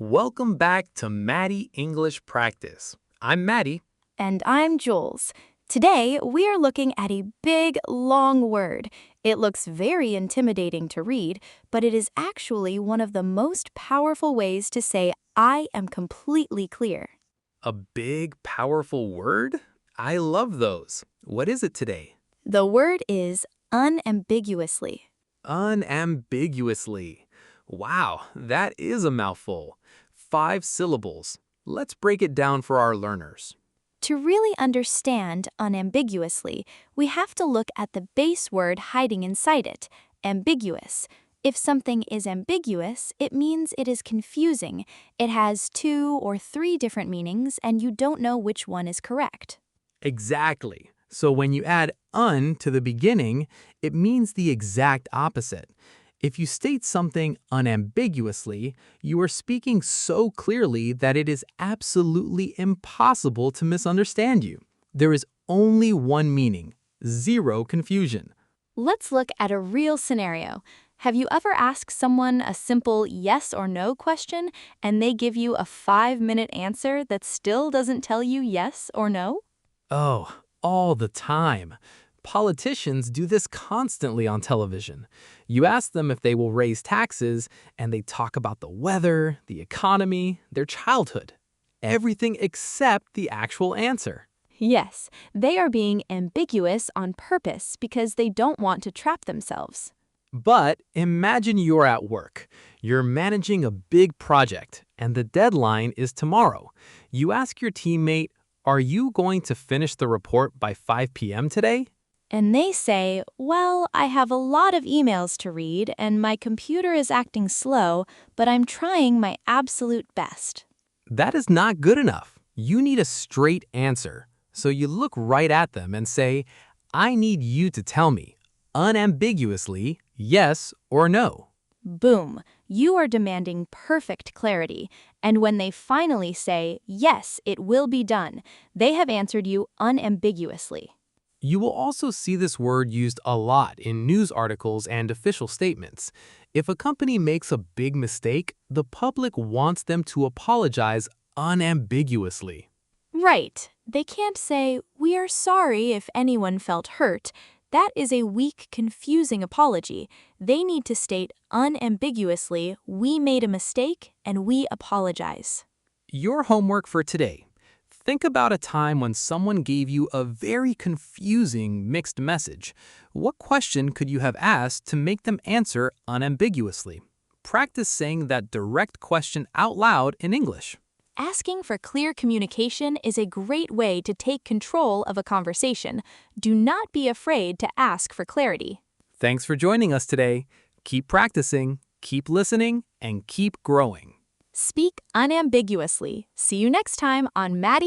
Welcome back to Mady English Practice. I'm Mady. And I'm Jules. Today, we are looking at a big, long word. It looks very intimidating to read, but it is actually one of the most powerful ways to say, I am completely clear. A big, powerful word? I love those. What is it today? The word is unambiguously. Unambiguously. Wow, that is a mouthful. 5 syllables. Let's break it down for our learners. To really understand unambiguously, we have to look at the base word hiding inside it, ambiguous. If something is ambiguous, it means it is confusing. It has 2 or 3 different meanings, and you don't know which one is correct. Exactly. So when you add un to the beginning, it means the exact opposite. If you state something unambiguously, you are speaking so clearly that it is absolutely impossible to misunderstand you. There is only one meaning, zero confusion. Let's look at a real scenario. Have you ever asked someone a simple yes or no question and they give you a 5-minute answer that still doesn't tell you yes or no? Oh, all the time. Politicians do this constantly on television. You ask them if they will raise taxes, and they talk about the weather, the economy, their childhood. Everything except the actual answer. Yes, they are being ambiguous on purpose because they don't want to trap themselves. But imagine you're at work. You're managing a big project, and the deadline is tomorrow. You ask your teammate, "Are you going to finish the report by 5 p.m. today?" And they say, well, I have a lot of emails to read and my computer is acting slow, but I'm trying my absolute best. That is not good enough. You need a straight answer. So you look right at them and say, I need you to tell me, unambiguously, yes or no. Boom, you are demanding perfect clarity. And when they finally say, yes, it will be done, they have answered you unambiguously. You will also see this word used a lot in news articles and official statements. If a company makes a big mistake, the public wants them to apologize unambiguously. Right. They can't say, we are sorry if anyone felt hurt. That is a weak, confusing apology. They need to state unambiguously, we made a mistake and we apologize. Your homework for today. Think about a time when someone gave you a very confusing mixed message. What question could you have asked to make them answer unambiguously? Practice saying that direct question out loud in English. Asking for clear communication is a great way to take control of a conversation. Do not be afraid to ask for clarity. Thanks for joining us today. Keep practicing, keep listening, and keep growing. Speak unambiguously. See you next time on Mady.